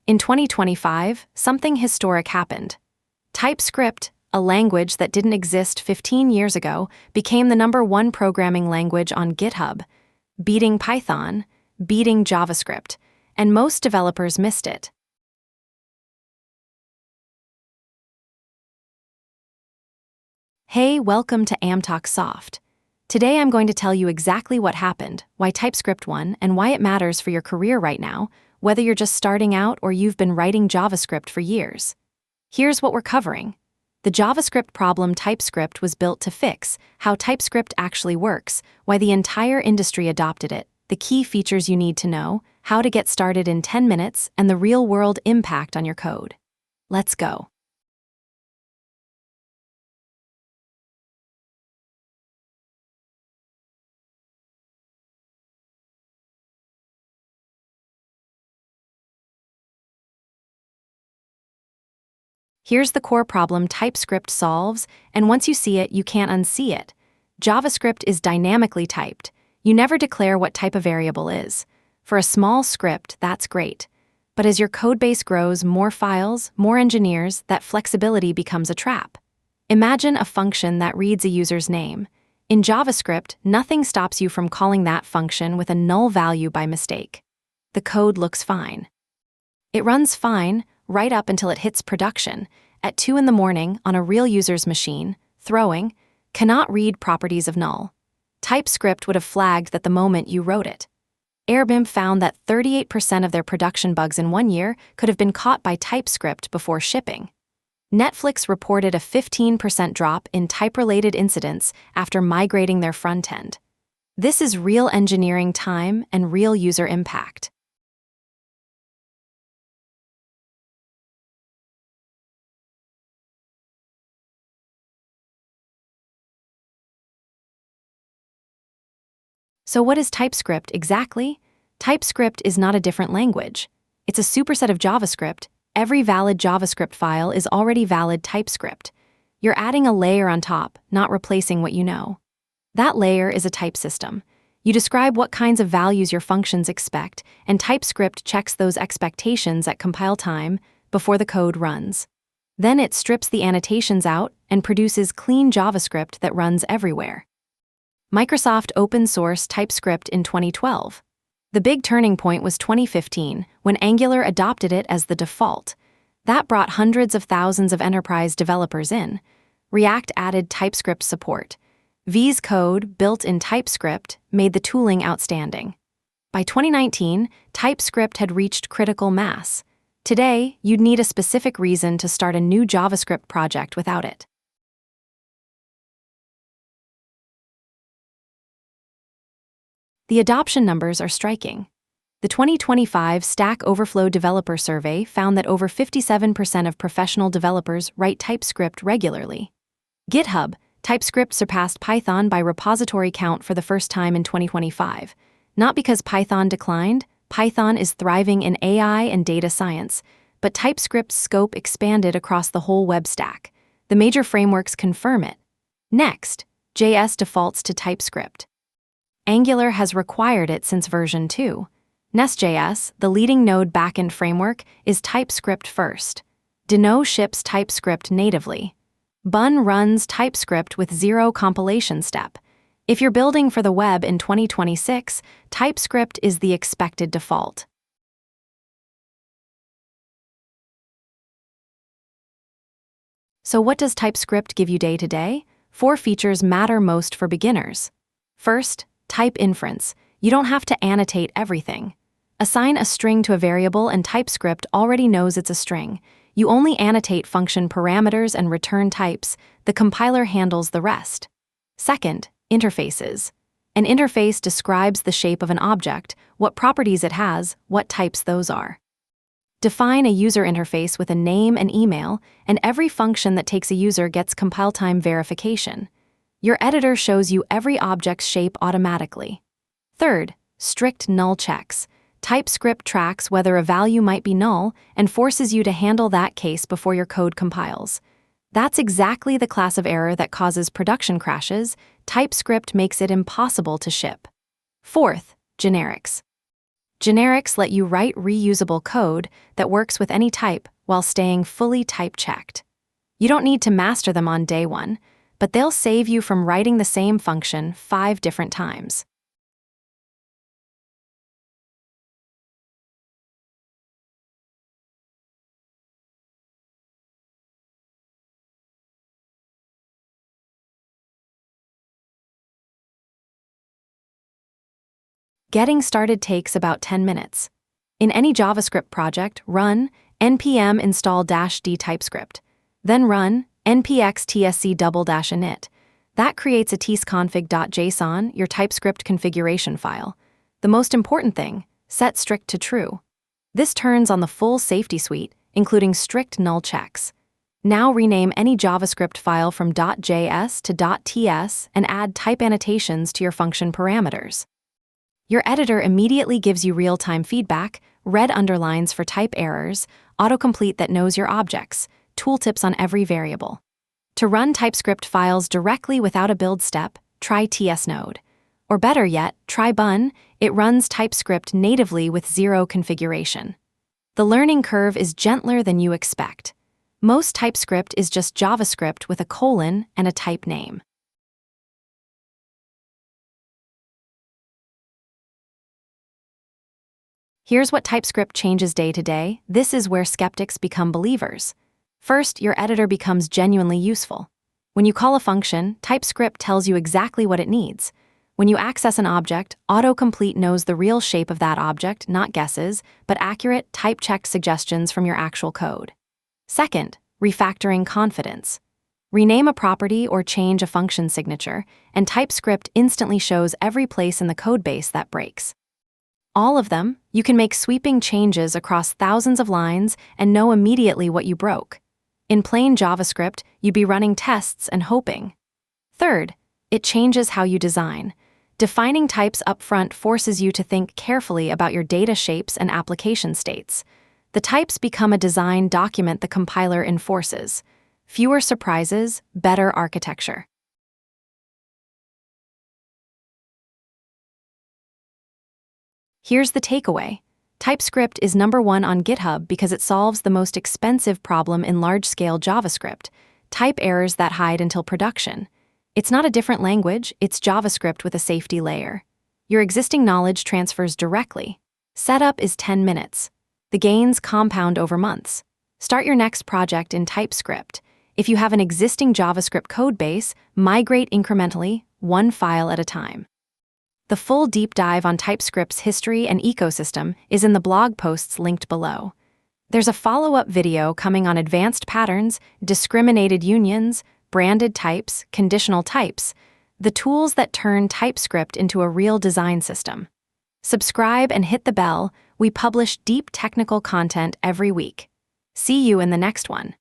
In 2025, something historic happened. TypeScript, a language that didn't exist 15 years ago, became the #1 programming language on GitHub, beating Python, beating JavaScript, and most developers missed it. Hey, welcome to AmTalk Soft. Today I'm going to tell you exactly what happened, why TypeScript won, and why it matters for your career right now, whether you're just starting out or you've been writing JavaScript for years. Here's what we're covering. The JavaScript problem TypeScript was built to fix, how TypeScript actually works, why the entire industry adopted it, the key features you need to know, how to get started in 10 minutes, and the real-world impact on your code. Let's go. Here's the core problem TypeScript solves, and once you see it, you can't unsee it. JavaScript is dynamically typed. You never declare what type a variable is. For a small script, that's great. But as your codebase grows, more files, more engineers, that flexibility becomes a trap. Imagine a function that reads a user's name. In JavaScript, nothing stops you from calling that function with a null value by mistake. The code looks fine. It runs fine, right up until it hits production, at 2 in the morning on a real user's machine, throwing, cannot read properties of null. TypeScript would have flagged that the moment you wrote it. Airbnb found that 38% of their production bugs in 1 year could have been caught by TypeScript before shipping. Netflix reported a 15% drop in type-related incidents after migrating their front end. This is real engineering time and real user impact. So what is TypeScript exactly? TypeScript is not a different language. It's a superset of JavaScript. Every valid JavaScript file is already valid TypeScript. You're adding a layer on top, not replacing what you know. That layer is a type system. You describe what kinds of values your functions expect, and TypeScript checks those expectations at compile time before the code runs. Then it strips the annotations out and produces clean JavaScript that runs everywhere. Microsoft open-sourced TypeScript in 2012. The big turning point was 2015, when Angular adopted it as the default. That brought hundreds of thousands of enterprise developers in. React added TypeScript support. VS Code, built in TypeScript, made the tooling outstanding. By 2019, TypeScript had reached critical mass. Today, you'd need a specific reason to start a new JavaScript project without it. The adoption numbers are striking. The 2025 Stack Overflow Developer Survey found that over 57% of professional developers write TypeScript regularly. GitHub, TypeScript surpassed Python by repository count for the first time in 2025. Not because Python declined, Python is thriving in AI and data science, but TypeScript's scope expanded across the whole web stack. The major frameworks confirm it. Next, JS defaults to TypeScript. Angular has required it since version 2. Nest.js, the leading Node backend framework, is TypeScript first. Deno ships TypeScript natively. Bun runs TypeScript with 0 compilation step. If you're building for the web in 2026, TypeScript is the expected default. So what does TypeScript give you day to day? 4 features matter most for beginners. First, type inference. You don't have to annotate everything. Assign a string to a variable and TypeScript already knows it's a string. You only annotate function parameters and return types. The compiler handles the rest. Second, interfaces. An interface describes the shape of an object, what properties it has, what types those are. Define a user interface with a name and email, and every function that takes a user gets compile time verification. Your editor shows you every object's shape automatically. Third, strict null checks. TypeScript tracks whether a value might be null and forces you to handle that case before your code compiles. That's exactly the class of error that causes production crashes. TypeScript makes it impossible to ship. Fourth, generics. Generics let you write reusable code that works with any type while staying fully type-checked. You don't need to master them on day one, but they'll save you from writing the same function 5 different times. Getting started takes about 10 minutes. In any JavaScript project, run npm install-d TypeScript. Then run npx tsc:/init. That creates a tsconfig.json, your TypeScript configuration file. The most important thing, set strict to true. This turns on the full safety suite, including strict null checks. Now rename any JavaScript file from .js to .ts and add type annotations to your function parameters. Your editor immediately gives you real-time feedback, red underlines for type errors, autocomplete that knows your objects, tooltips on every variable. To run TypeScript files directly without a build step, try tsnode. Or better yet, try bun. It runs TypeScript natively with 0 configuration. The learning curve is gentler than you expect. Most TypeScript is just JavaScript with a colon and a type name. Here's what TypeScript changes day to day. This is where skeptics become believers. First, your editor becomes genuinely useful. When you call a function, TypeScript tells you exactly what it needs. When you access an object, autocomplete knows the real shape of that object, not guesses, but accurate, type-checked suggestions from your actual code. Second, refactoring confidence. Rename a property or change a function signature, and TypeScript instantly shows every place in the codebase that breaks. All of them, you can make sweeping changes across thousands of lines and know immediately what you broke. In plain JavaScript, you'd be running tests and hoping. Third, it changes how you design. Defining types upfront forces you to think carefully about your data shapes and application states. The types become a design document the compiler enforces. Fewer surprises, better architecture. Here's the takeaway. TypeScript is #1 on GitHub because it solves the most expensive problem in large-scale JavaScript, type errors that hide until production. It's not a different language, it's JavaScript with a safety layer. Your existing knowledge transfers directly. Setup is 10 minutes. The gains compound over months. Start your next project in TypeScript. If you have an existing JavaScript codebase, migrate incrementally, one file at a time. The full deep dive on TypeScript's history and ecosystem is in the blog posts linked below. There's a follow-up video coming on advanced patterns, discriminated unions, branded types, conditional types, the tools that turn TypeScript into a real design system. Subscribe and hit the bell. We publish deep technical content every week. See you in the next one.